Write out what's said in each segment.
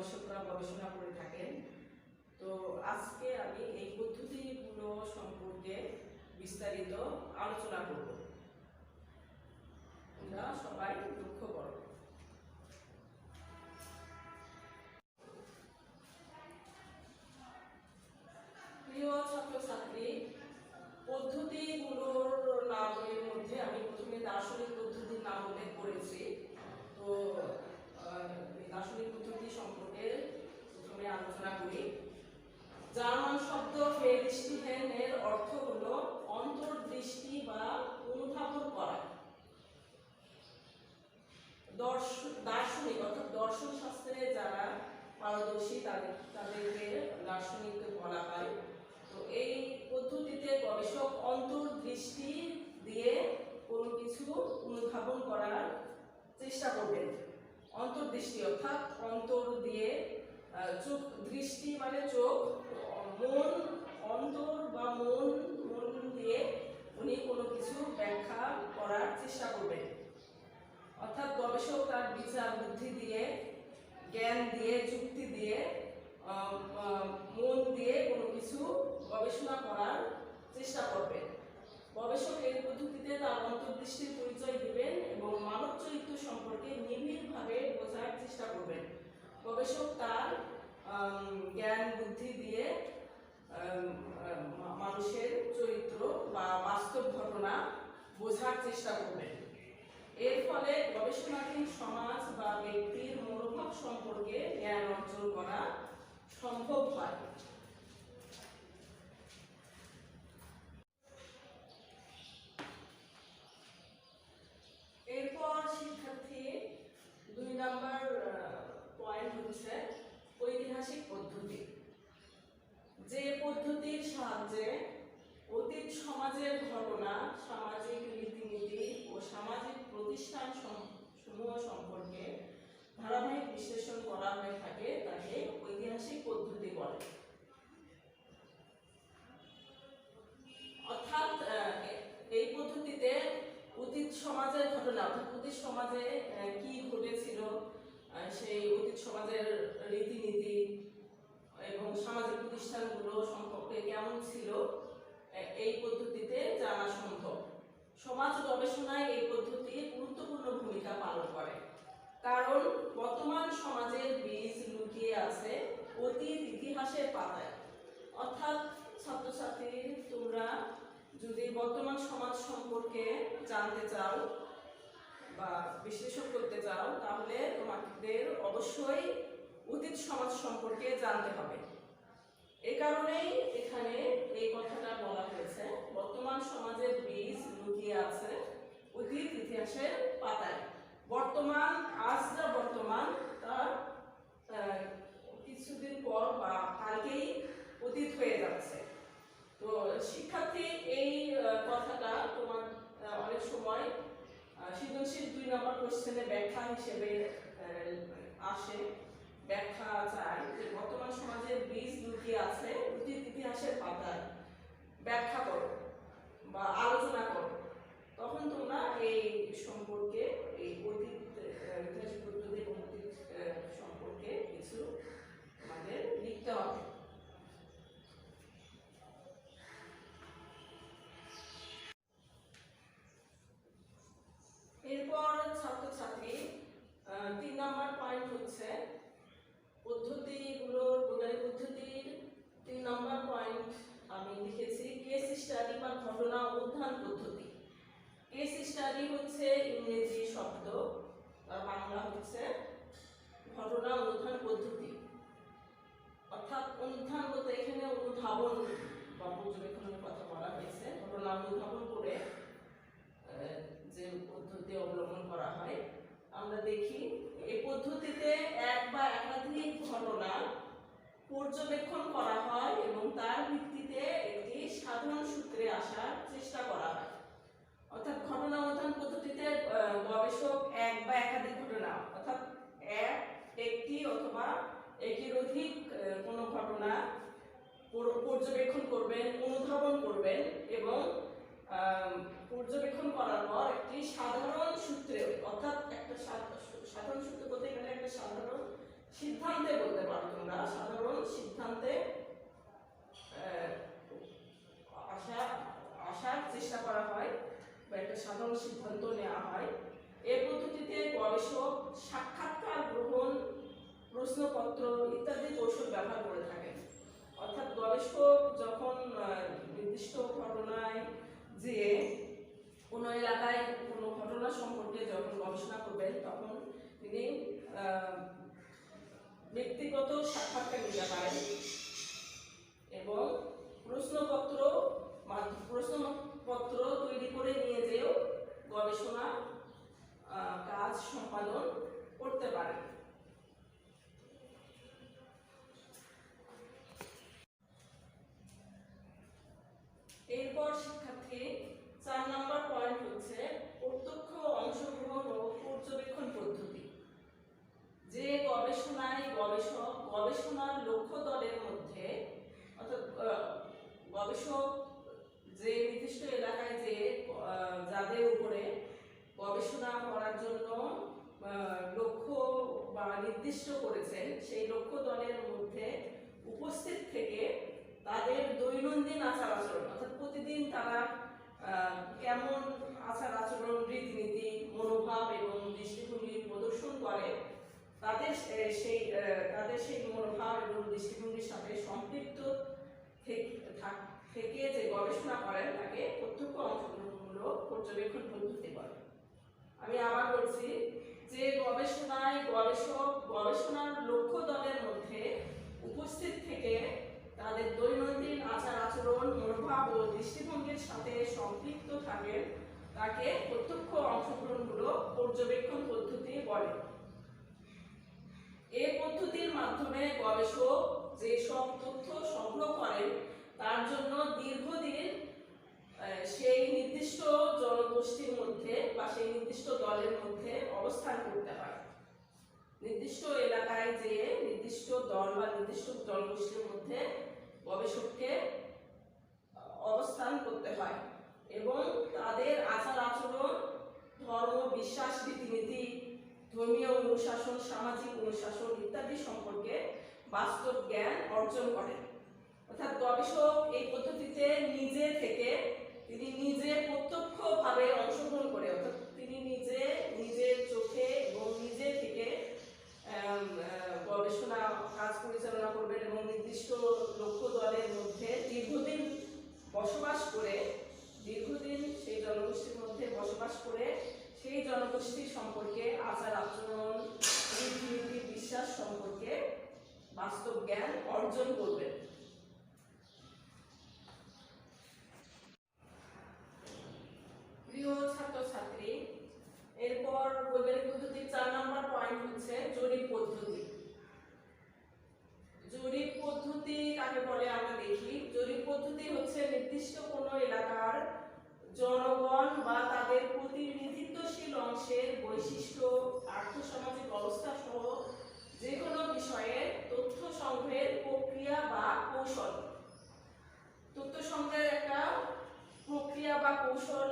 গবেষকরা গবেষণা করে থাকেন। তো আজকে আমি এই পদ্ধতিগুলো সম্পর্কে বিস্তারিত আলোচনা করব। তোমরা সবাই লক্ষ্য করো। প্রিয় ছাত্রছাত্রী, পদ্ধতিগুলোর নামের মধ্যে আমি প্রথমে দার্শনিক পদ্ধতির নাম উল্লেখ করেছি। তো দার্শনিক পদ্ধতি সম্পর্কে প্রথমে আলোচনা করি। জার্মান শব্দ ফেরিস্টিহেন এর অর্থ হলো অন্তর্দৃষ্টি বা অনুধাবন করা। দার্শনিক অর্থাৎ দর্শন শাস্ত্রে যারা পারদর্শী তাদেরকে দার্শনিক বলা হয়। তো এই পদ্ধতিতে গবেষক অন্তর্দৃষ্টি দিয়ে কোনো কিছু অনুধাবন করার চেষ্টা করবেন। অন্তর্দৃষ্টি অর্থাৎ অন্তর দিয়ে চোখ, দৃষ্টি মানে চোখ, মন, অন্তর বা মন দিয়ে উনি কোনো কিছু ব্যাখ্যা করার চেষ্টা করবেন। অর্থাৎ গবেষক তার বিচার বুদ্ধি দিয়ে, জ্ঞান দিয়ে, যুক্তি দিয়ে, মন দিয়ে কোনো কিছু গবেষণা করার চেষ্টা করবেন। গবেষক এই পদ্ধতিতে তার অন্তর্দৃষ্টির পরিচয় দিবেন এবং মানব চরিত্র সম্পর্কে নিবিড়ভাবে বোঝার চেষ্টা করবেন। গবেষক তার জ্ঞান বুদ্ধি দিয়ে মানুষের চরিত্র বা বাস্তব ঘটনা বোঝার চেষ্টা করবেন। এর ফলে গবেষণাধীন সমাজ বা ব্যক্তির মনোভাব সম্পর্কে জ্ঞান অর্জন করা সম্ভব হয়। এরপর শিক্ষার্থী 2 নম্বর পয়েন্ট হচ্ছে ঐতিহাসিক পদ্ধতি। যে পদ্ধতির সাহায্যে অতীত সমাজের ঘটনা, সামাজিক রীতিনীতি ও সামাজিক প্রতিষ্ঠান সমূহ সম্পর্কে ধারাবাহিক বিশ্লেষণ করা হয়ে থাকে তাকে ঐতিহাসিক পদ্ধতি বলে। অর্থাৎ এই পদ্ধতিতে অতীত সমাজের ঘটনা, অর্থাৎ অতীত সমাজে কি ঘটেছিল, সেই অতীত সমাজের রীতিনীতি এবং সামাজিক প্রতিষ্ঠানগুলো সম্পর্কে কেমন ছিল, এই পদ্ধতিতে জানা সম্ভব। সমাজ গবেষণায় এই পদ্ধতি গুরুত্বপূর্ণ ভূমিকা পালন করে, কারণ বর্তমান সমাজের বীজ লুকিয়ে আছে অতীত ইতিহাসের পাতায়। অর্থাৎ ছাত্রছাত্রী, তোমরা যদি বর্তমান সমাজ সম্পর্কে জানতে চাও বা বিশ্লেষণ করতে চাও, তাহলে তোমাদের অবশ্যই অতীত সমাজ সম্পর্কে জানতে হবে। এ কারণেই এখানে এই কথাটা বলা হয়েছে, বর্তমান সমাজের বীজ লুকিয়ে আছে অতীত ইতিহাসের পাতায়। বর্তমান, আজ যা বর্তমান, তা কিছুদিন পর বা কালকেই অতীত হয়ে যাচ্ছে। তো শিক্ষার্থী, এই কথাটা তোমার অনেক সময় সৃজনশীল 2 নম্বর কোশ্চেনে ব্যাখ্যা হিসেবে আসে। ব্যাখ্যা চাই যে বর্তমান সমাজের বীজ লুকিয়ে আছে অতীত ইতিহাসের পাতায়, ব্যাখ্যা করো বা আলোচনা করো। তখন তোমরা এই সম্পর্কে, এই অতীত ঐতিহাসিক পদ্ধতি এবং অতীত সম্পর্কে কিছু তোমাদের লিখতে হবে। এরপর ছাত্রছাত্রী 3 নম্বর পয়েন্ট হচ্ছে পদ্ধতিগুলোর, বৈজ্ঞানিক পদ্ধতির 3 নম্বর পয়েন্ট আমি লিখেছি কেস স্টাডি বা ঘটনা অনুধান পদ্ধতি। কেস স্টাডি হচ্ছে ইংরেজি শব্দ, আর বাংলা হচ্ছে ঘটনা অনুধান পদ্ধতি। অর্থাৎ অনুধান বলতে এখানে অনুধাবন বা পর্যবেক্ষণের কথা বলা হয়েছে। ঘটনা অনুধাবন করে যে পদ্ধতি অবলম্বন করা হয়, আমরা দেখি এই পদ্ধতিতে এক বা একাধিক ঘটনা পর্যবেক্ষণ করা হয় এবং তার ভিত্তিতে একটি সাধারণ সূত্রে আসার চেষ্টা করা হয়। অর্থাৎ ঘটনা অনুধান পদ্ধতিতে গবেষক এক বা একাধিক ঘটনা, অর্থাৎ একটি অথবা একের অধিক কোনো ঘটনা পর্যবেক্ষণ করবেন, অনুধাবন করবেন এবং পর্যবেক্ষণ করার পর একটি সাধারণ সূত্রে, অর্থাৎ একটা সাধারণ সূত্র বলতে এখানে একটা সাধারণ সিদ্ধান্তে বলতে ব্যক্তিগত সাক্ষাৎকার নিতে পারেন এবং প্রশ্নপত্র তৈরি করে নিয়ে যেও গবেষণা কাজ সম্পাদন করতে পারেন। এরপর শিক্ষার্থী 4 নম্বর পয়েন্ট হচ্ছে প্রত্যক্ষ অংশগ্রহণ ও পর্যবেক্ষণ পদ্ধতি। যে গবেষণায় গবেষণার লক্ষ্য দলের মধ্যে অর্থাৎ গবেষক যে নির্দিষ্ট এলাকায় যে যাদের উপরে গবেষণা করার জন্য লক্ষ্য বা নির্দিষ্ট করেছেন সেই লক্ষ্য দলের মধ্যে উপস্থিত থেকে তাদের দৈনন্দিন আচার আচরণ অর্থাৎ প্রতিদিন তারা কেমন আচার আচরণ রীতিনীতি মনোভাব এবং দৃষ্টিভঙ্গি প্রদর্শন করে তাদের সেই মনোভাব এবং দৃষ্টিভঙ্গির সাথে সম্পৃক্ত থেকে যে গবেষণা করেন তাকে প্রত্যক্ষ অংশগ্রহণমূলক পর্যবেক্ষণ পদ্ধতি বলে। আমি আবার বলছি, যে গবেষণায় গবেষণার লক্ষ্য দলের মধ্যে উপস্থিত থেকে তাদের দৈনন্দিন আচার আচরণ মনোভাব ও দৃষ্টিভঙ্গির সাথে সম্পৃক্ত থাকেন তাকে প্রত্যক্ষ অংশগ্রহণমূলক পর্যবেক্ষণ পদ্ধতি বলে। এই পদ্ধতির মাধ্যমে গবেষক যে সব তথ্য সংগ্রহ করেন তার জন্য দীর্ঘদিন সেই নির্দিষ্ট জনগোষ্ঠীর মধ্যে বা সেই নির্দিষ্ট দলের মধ্যে অবস্থান করতে হয়। নির্দিষ্ট এলাকায় যে নির্দিষ্ট দল বা নির্দিষ্ট জনগোষ্ঠীর মধ্যে গবেষককে অবস্থান করতে হয় এবং তাদের আচার আচরণ ধর্ম বিশ্বাস রীতিনীতি ধর্মীয় অনুশাসন সামাজিক অনুশাসন ইত্যাদি সম্পর্কে বাস্তব জ্ঞান অর্জন করেন। অর্থাৎ গবেষক এই পদ্ধতিতে তিনি নিজে প্রত্যক্ষভাবে অংশগ্রহণ করে অর্থাৎ তিনি নিজের চোখে এবং নিজে থেকে গবেষণা কাজ পরিচালনা করবেন এবং নির্দিষ্ট লক্ষ্য দলের মধ্যে দীর্ঘদিন সেই জনগোষ্ঠীর মধ্যে বসবাস করে সেই জনগোষ্ঠী সম্পর্কে আচার আচরণ রীতিনীতি বিশ্বাস সম্পর্কে বাস্তব জ্ঞান অর্জন করবেন। প্রিয় ছাত্রছাত্রী, এরপর বৈজ্ঞানিক পদ্ধতির 4 নম্বর পয়েন্ট হচ্ছে জরিপ পদ্ধতি। জরিপ পদ্ধতি কাকে বলে আমরা দেখি। জরিপ পদ্ধতি হচ্ছে নির্দিষ্ট কোনো এলাকার জনগণ বা তাদের প্রতিনিধিত্বশীল অংশের বৈশিষ্ট্য আর্থসামাজিক অবস্থা সহ যে কোনো বিষয়ে তথ্য সংগ্রহের প্রক্রিয়া বা কৌশল। তথ্য সংগ্রহের একটা প্রক্রিয়া বা কৌশল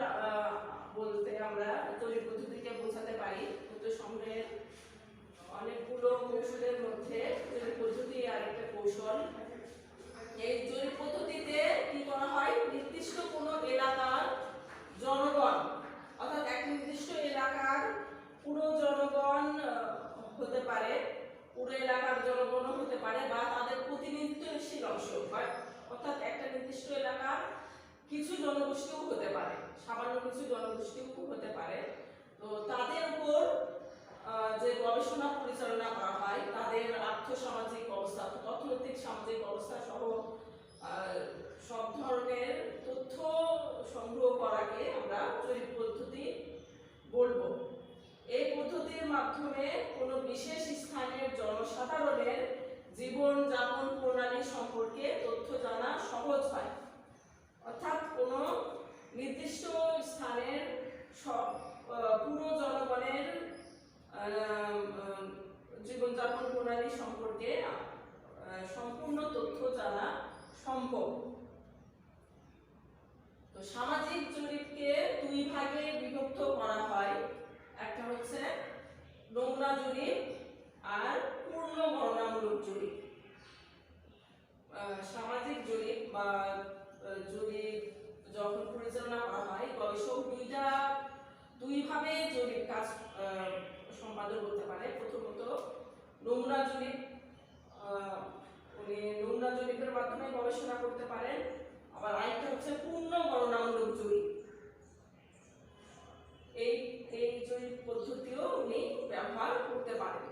বলতে আমরা জরিপ পদ্ধতিকে বোঝাতে পারি। তথ্য সংগ্রহের অনেকগুলো কৌশলের মধ্যে জরিপ পদ্ধতি আরেকটা কৌশল। এই জরিপ পদ্ধতিতে কি করা হয়, নির্দিষ্ট কোনো এলাকার জনগণ অর্থাৎ এক নির্দিষ্ট এলাকার পুরো জনগণ হতে পারে, পুরো এলাকার জনগণ হতে পারে বা তাদের প্রতিনিধিত্বশীল অংশ হয় অর্থাৎ একটা নির্দিষ্ট এলাকার কিছু জনগোষ্ঠীও হতে পারে, সামান্য কিছু জনগোষ্ঠীও হতে পারে। তো তাদের উপর যে গবেষণা পরিচালনা করা হয় তাদের আর্থসামাজিক অবস্থা অর্থনৈতিক সামাজিক অবস্থা সহ সব ধরনের তথ্য সংগ্রহ করাকে আমরা জরিপ পদ্ধতি বলবো। এই পদ্ধতির মাধ্যমে কোনো বিশেষ স্থানের জনসাধারণের জীবনযাপন প্রণালী সম্পর্কে তথ্য জানা সহজ হয়। অর্থাৎ কোনো নির্দিষ্ট স্থানের পুরো জনগণের জীবনযাপন প্রণালী সম্পর্কে সম্পূর্ণ তথ্য জানা সম্ভব। তো সামাজিক জরিপকে 2 ভাগে বিভক্ত করা হয়। একটা হচ্ছে নমুনা জরিপ আর পূর্ণ গণনামূলক জরিপ। সামাজিক জরিপ বা জরিপ যখন পরিচালনা করা হয় গবেষক দুই ভাবে জরিপ কাজ সম্পাদন করতে পারে। প্রথমত নমুনা জরিপ, উনি নমুনা জরিপের মাধ্যমে গবেষণা করতে পারেন। আবার আরেকটা হচ্ছে পূর্ণ গণনামূলক জরিপ। এই জরিপ পদ্ধতিও উনি ব্যবহার করতে পারেন।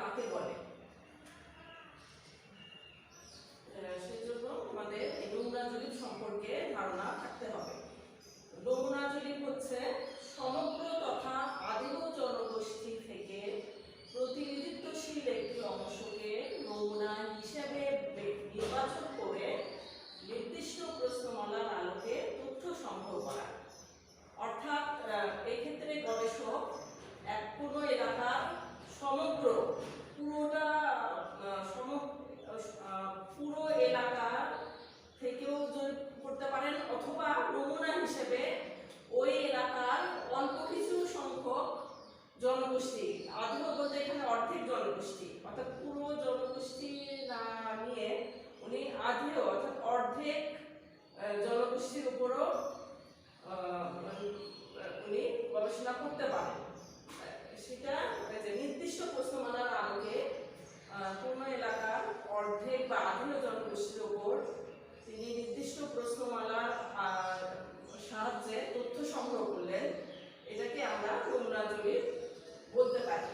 কাকে বলে। সেজন্য আমাদের এই নমুনা জরিপ সম্পর্কে ধারণা থাকতে হবে। নমুনা জরিপ হচ্ছে সমগ্র তথা আদিম জনগোষ্ঠী থেকে প্রতিনিধিত্বশীল একটি অংশকে নমুনা হিসেবে নির্বাচন করে নির্দিষ্ট প্রশ্নমালার আলোকে তথ্য সংগ্রহ করা। অর্থাৎ এই ক্ষেত্রে গবেষক কোনো এলাকার সমগ্র পুরো এলাকা থেকেও জরিপ করতে পারেন, অথবা নমুনা হিসেবে ওই এলাকার অল্প কিছু সংখ্যক জনগোষ্ঠী, আদিম বলতে এখানে অর্ধেক জনগোষ্ঠী, অর্থাৎ পুরো জনগোষ্ঠী না নিয়ে উনি আদিও অর্থাৎ অর্ধেক জনগোষ্ঠীর উপরও উনি গবেষণা করতে পারেন। সেটা যে নির্দিষ্ট প্রশ্নমালার আলোকে কোন এলাকার অর্ধেক বা আদিম জনগোষ্ঠীর উপর তিনি নির্দিষ্ট প্রশ্নমালার সাহায্যে তথ্য সংগ্রহ করলেন, এটাকে আমরা নমুনা জরিপ বলতে পারি।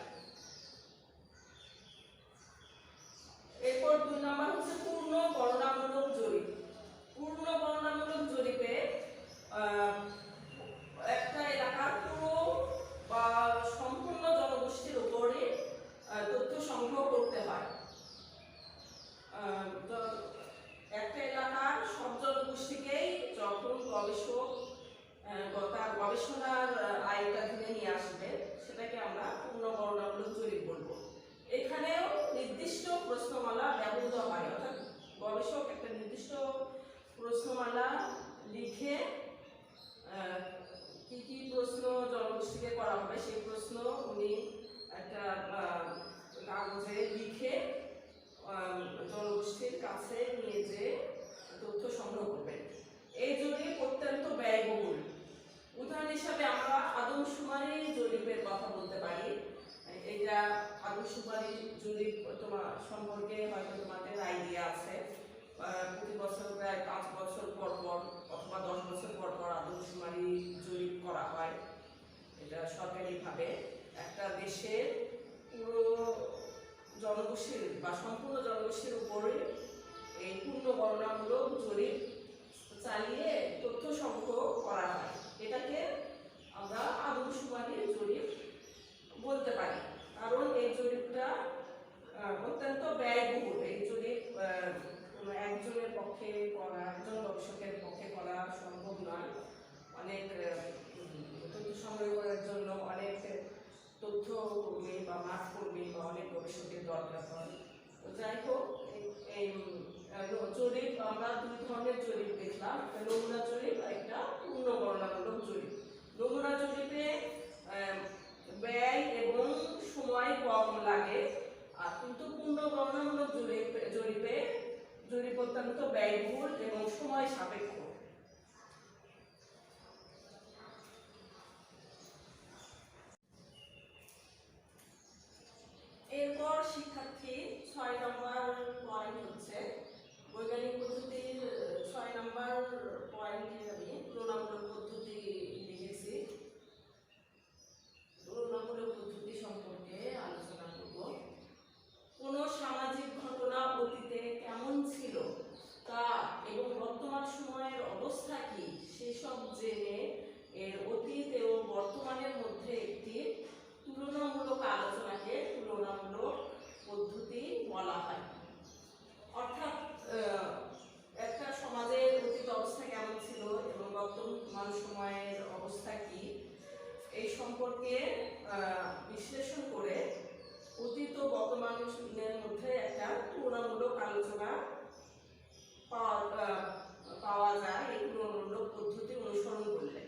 এরপর 2 নম্বর হচ্ছে পূর্ণ গণনামূলক জরিপ। পূর্ণ গণনামূলক জরিপে একটা এলাকার পুরো বা সম্পূর্ণ জনগোষ্ঠীর উপরে তথ্য সংগ্রহ করতে হয়। একটা এলাকার সব জনগোষ্ঠীকেই যখন গবেষক তার গবেষণার আয়ত্তাধীনে নিয়ে আসবে, সেটাকে আমরা পূর্ণ গণনামূলক জরিপ বলবো। এখানেও নির্দিষ্ট প্রশ্নমালা ব্যবহৃত হয়, অর্থাৎ গবেষক একটা নির্দিষ্ট প্রশ্নমালা লিখে কি কি প্রশ্ন জনগোষ্ঠীকে করা হবে সেই প্রশ্ন উনি একটা কাগজে লিখে জনগোষ্ঠীর কাছে নিয়ে যে তথ্য সংগ্রহ করবেন। এই জরিপ অত্যন্ত ব্যয়বহুল। উদাহরণ হিসাবে আমরা আদমশুমারি জরিপের কথা বলতে পারি। এটা আদমশুমারি জরিপ সম্পর্কে হয়তো তোমাদের আইডিয়া আছে। প্রতি বছর প্রায় 5 বছর পর পর অথবা 10 বছর পর পর আদমশুমারি জরিপ করা হয়। এটা সরকারিভাবে একটা দেশের পুরো জনগোষ্ঠীর বা সম্পূর্ণ জনগোষ্ঠীর উপরে এই পূর্ণ গণনামূলক জরিপ চালিয়ে তথ্য সংগ্রহ করা হয়। এটাকে আমরা আদমশুমারি জরিপ বলতে পারি, কারণ এই জরিপটা অত্যন্ত ব্যয়বহুল। এই জরিপ একজনের পক্ষে করা, একজন গবেষকের পক্ষে করা সম্ভব নয়। অনেক তথ্য সংগ্রহ করার জন্য অনেক তথ্য কর্মী বা মাঠ কর্মী বা অনেক গবেষকের দরকার হয়। তো যাই হোক, এই জরিপ আমরা 2 ধরনের জরিপ দেখলাম, একটা নমুনা জরিপ আর একটা পূর্ণ গণনামূলক জরিপ। নমুনা জরিপে ব্যয় এবং সময় কম লাগে, আর কিন্তু পূর্ণ গণনামূলক জরিপে জরিপ অত্যন্ত ব্যয়বহুল এবং সময় সাপেক্ষ। এরপর শিক্ষার্থী 6 নম্বর পয়েন্ট হচ্ছে বৈজ্ঞানিক পদ্ধতির 6 নম্বর পয়েন্টে আমি তুলনামূলক পদ্ধতি লিখেছি। তুলনামূলক পদ্ধতি সম্পর্কে আলোচনা করব। কোন সামাজিক ঘটনা অতীতে কেমন ছিল তা এবং বর্তমান সময়ের অবস্থা কি সেসব জেনে এর অতীত এবং বর্তমানের মধ্যে একটি তুলনামূলক আলোচনাকে তুলনামূলক পদ্ধতি বলা হয়। অর্থাৎ একটা সমাজের অতীত অবস্থা কেমন ছিল এবং বর্তমান সময়ের অবস্থা কি এই সম্পর্কে বিশ্লেষণ করে অতীত ও বর্তমানের মধ্যে একটা তুলনামূলক আলোচনা পাওয়া যায় এই তুলনামূলক পদ্ধতি অনুসরণ করলে।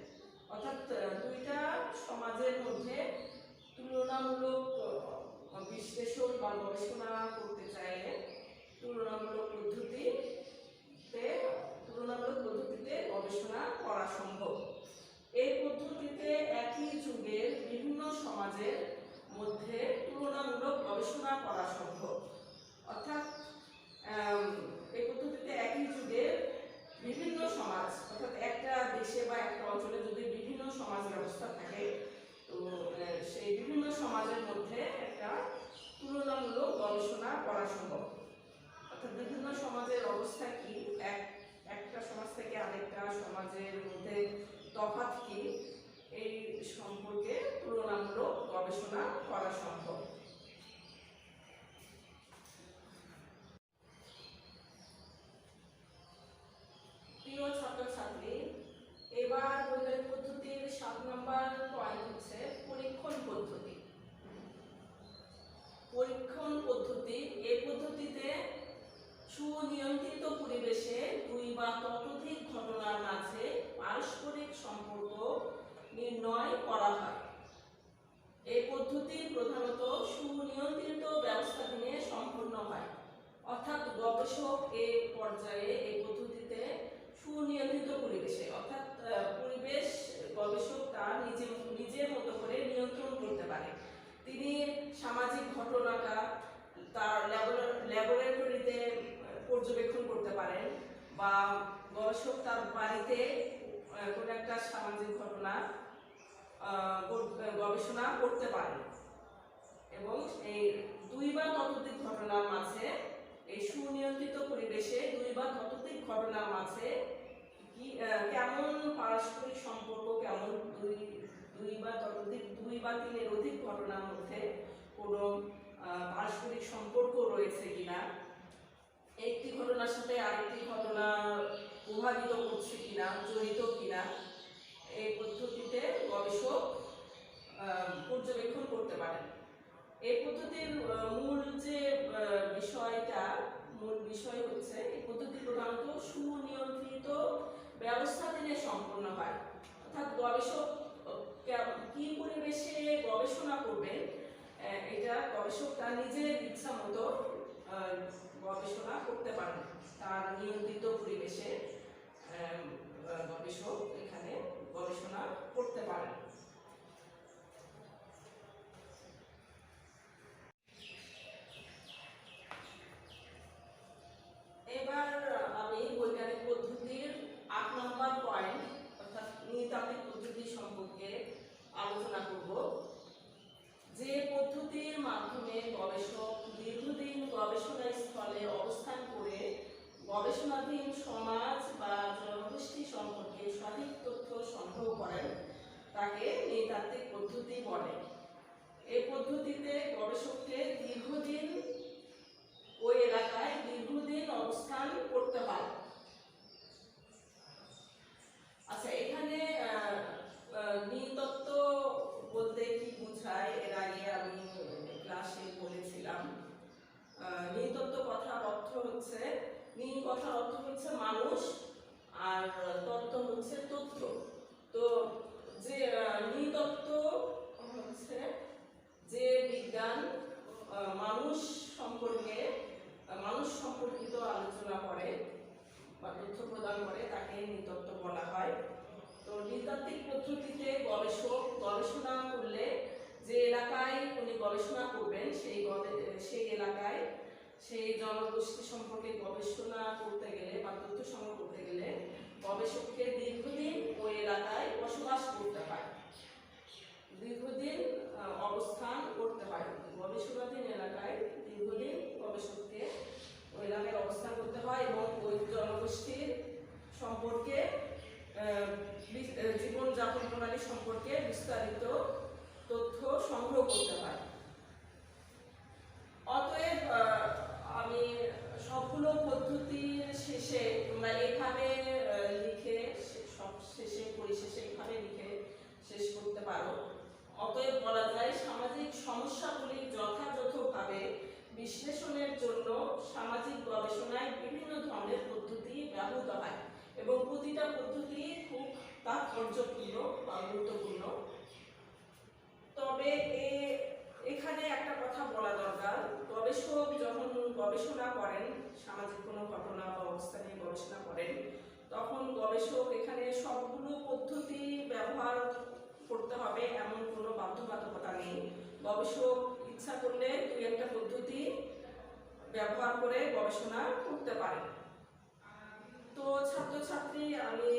অর্থাৎ দুইটা সমাজের মধ্যে তুলনামূলক বিশ্লেষণ বা গবেষণা করতে চাইলে তুলনামূলক পদ্ধতিতে গবেষণা করা সম্ভব। এই পদ্ধতিতে একই যুগের বিভিন্ন সমাজের মধ্যে তুলনামূলক গবেষণা করা সম্ভব। অর্থাৎ এই পদ্ধতিতে একই যুগের বিভিন্ন সমাজ, অর্থাৎ একটা দেশে বা একটা অঞ্চলে যদি বিভিন্ন সমাজ ব্যবস্থা থাকে, তো সেই বিভিন্ন সমাজের মধ্যে একটা তুলনামূলক গবেষণা করা সম্ভব। অর্থাৎ বিভিন্ন সমাজের অবস্থা কি, একটা সমাজ থেকে আরেকটা সমাজের মধ্যে তফাৎ কি, এই সম্পর্কে তুলনামূলক গবেষণা করা সম্ভব। প্রিয় ছাত্রছাত্রী, এবার বৈজ্ঞানিক পদ্ধতির 7 নম্বর পয়েন্ট হচ্ছে পরীক্ষণ পদ্ধতি। পরীক্ষণ পদ্ধতি, এই পদ্ধতিতে সুনিয়ন্ত্রিত পরিবেশে 2 বা ততোধিক ঘটনার মাঝে পারস্পরিক সম্পর্ক নির্ণয় করা হয়। এই পদ্ধতি প্রধানত সুনিয়ন্ত্রিত ব্যবস্থাধীনে সম্পন্ন হয়। অর্থাৎ গবেষক এই পর্যায়ে এই পদ্ধতিতে সুনিয়ন্ত্রিত পরিবেশে, অর্থাৎ পরিবেশ গবেষক তার নিজের মতো করে নিয়ন্ত্রণ করতে পারে। তিনি সামাজিক ঘটনাটা তার ল্যাবরেটরিতে পর্যবেক্ষণ করতে পারেন, বা গবেষক তার বাড়িতে কোনো একটা সামাজিক ঘটনা গবেষণা করতে পারেন। এবং এই 2 বা ততোধিক ঘটনার মাঝে, এই সুনিয়ন্ত্রিত পরিবেশে 2 বা ততোধিক ঘটনার মাঝে কেমন পারস্পরিক সম্পর্ক, কেমন 2 বা ততোধিক 2 বা 3-এর অধিক ঘটনার মধ্যে কোনো পারস্পরিক সম্পর্ক রয়েছে কিনা, একটি ঘটনার সাথে আরেকটি ঘটনা প্রভাবিত করছে কিনা, জড়িত কিনা, এই পদ্ধতিতে গবেষক পর্যবেক্ষণ করতে পারেন। এই পদ্ধতির মূল বিষয় হচ্ছে এই পদ্ধতি প্রধানত সুনিয়ন্ত্রিত ব্যবস্থাধীনে সম্পন্ন হয়। অর্থাৎ গবেষক কি পরিবেশে গবেষণা করবেন, এটা গবেষক তার নিজের ইচ্ছা মতো গবেষণা করতে পারেন। তার নিয়ন্ত্রিত পরিবেশে গবেষক এখানে গবেষণা করতে পারেন। এবার আমি বৈজ্ঞানিক পদ্ধতির 8 নম্বর পয়েন্ট অর্থাৎ নৃতাত্ত্বিক পদ্ধতি সম্পর্কে আলোচনা করব। যে পদ্ধতির মাধ্যমে গবেষক দীর্ঘদিন গবেষণা স্থলে অবস্থান করে গবেষণাধীন সমাজ বা জনগোষ্ঠী সম্পর্কে সঠিক তথ্য সংগ্রহ করেন, তাকে নৃতাত্ত্বিক পদ্ধতি বলে। এই পদ্ধতিতে গবেষককে দীর্ঘদিন ওই এলাকায় দীর্ঘদিন অবস্থান করতে হয়। আচ্ছা, এখানে নৃতত্ত্ব বলতে কি বোঝায় এর আগে আমি ক্লাসে বলেছিলাম। নৃতত্ত্ব কথার অর্থ হচ্ছে, কথার অর্থ হচ্ছে মানুষ, আর তত্ত্ব হচ্ছে তথ্য। তো যে নৃতত্ত্ব হচ্ছে যে বিজ্ঞান মানুষ সম্পর্কিত আলোচনা করে বা তথ্য প্রদান করে, তাকে নৃতত্ত্ব বলা হয়। তো নৃতাত্ত্বিক পদ্ধতিতে গবেষক গবেষণা করলে যে এলাকায় উনি গবেষণা করবেন সেই এলাকায় সেই জনগোষ্ঠী সম্পর্কে গবেষণা করতে গেলে বা তথ্য সংগ্রহ করতে গেলে গবেষককে দীর্ঘদিন ওই এলাকায় বসবাস করতে হয়, দীর্ঘদিন অবস্থান করতে হয়। গবেষণাধীন এলাকায় দীর্ঘদিন গবেষককে ওই এলাকায় অবস্থান করতে হয় এবং ওই জনগোষ্ঠীর সম্পর্কে জীবনযাপন প্রণালী সম্পর্কে বিস্তারিত তথ্য সংগ্রহ করতে হয়। অতএব আমি সবগুলো পদ্ধতির শেষে তোমরা এভাবে লিখে পরিশেষে এভাবে লিখে শেষ করতে পারো। অতএব বলা যায়, সামাজিক সমস্যাগুলি যথাযথভাবে বিশ্লেষণের জন্য সামাজিক গবেষণায় বিভিন্ন ধরনের পদ্ধতি ব্যবহৃত হয় এবং প্রতিটা পদ্ধতি খুব তাৎপর্যপূর্ণ বা গুরুত্বপূর্ণ। তবে এখানে একটা কথা বলা দরকার, গবেষক যখন গবেষণা করেন, সামাজিক কোনো ঘটনা বা অবস্থা নিয়ে গবেষণা করেন, তখন গবেষক এখানে সবগুলো পদ্ধতি ব্যবহার করতে হবে এমন কোনো বাধ্যবাধকতা নেই। গবেষক ইচ্ছা করলে 2-1টা পদ্ধতি ব্যবহার করে গবেষণা করতে পারে। তো ছাত্রছাত্রী, আমি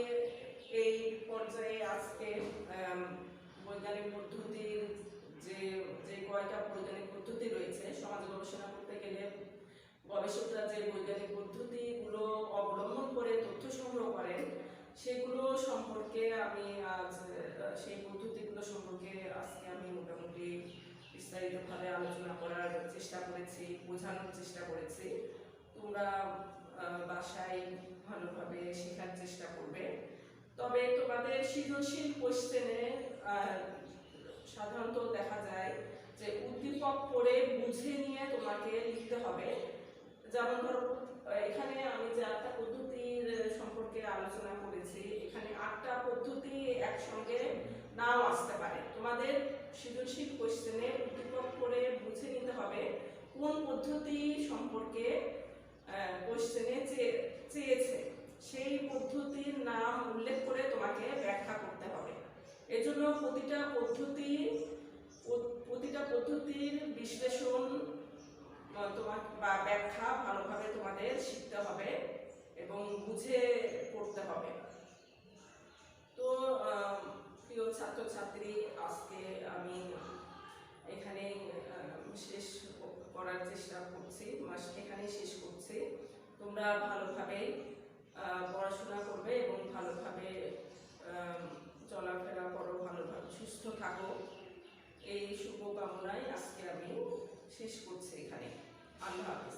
এই পর্যায়ে আজকে বৈজ্ঞানিক পদ্ধতির যে কয়টা বৈজ্ঞানিক পদ্ধতি রয়েছে, সমাজ গবেষণা করতে গেলে সেগুলো সম্পর্কে আমি আজ সেই পদ্ধতিগুলো সম্পর্কে আজকে আমি মোটামুটি বিস্তারিতভাবে আলোচনা করার চেষ্টা করেছি, বোঝানোর চেষ্টা করেছি। তোমরা বাসায় ভালোভাবে শেখার চেষ্টা করবে। তবে তোমাদের সৃজনশীল কোশ্চেনে সাধারণত দেখা যায় যে উদ্দীপক পড়ে বুঝে নিয়ে তোমাকে লিখতে হবে। যেমন ধরো এখানে আমি যে 8টা পদ্ধতির সম্পর্কে আলোচনা করেছি, এখানে 8টা পদ্ধতি একসঙ্গে নাও আসতে পারে। তোমাদের সৃজনশীল কোশ্চেনে উদ্দীপক পড়ে বুঝে নিতে হবে কোন পদ্ধতি সম্পর্কে কোশ্চেনে চেয়েছে, সেই পদ্ধতির নাম উল্লেখ করে তোমাকে ব্যাখ্যা করতে হবে। এজন্য প্রতিটা পদ্ধতির বিশ্লেষণ তোমার বা ব্যাখ্যা ভালোভাবে তোমাদের শিখতে হবে এবং বুঝে পড়তে হবে। তো প্রিয় ছাত্রছাত্রী, আজকে আমি এখানে শেষ করার চেষ্টা করছি, এখানেই শেষ করছি। তোমরা ভালোভাবে পড়াশোনা করবে এবং ভালোভাবে চলাফেরা করো, ভালোভাবে সুস্থ থাকো, এই শুভকামনায় আজকে আমি শেষ করছি এখানে। আল্লাহ হাফেজ।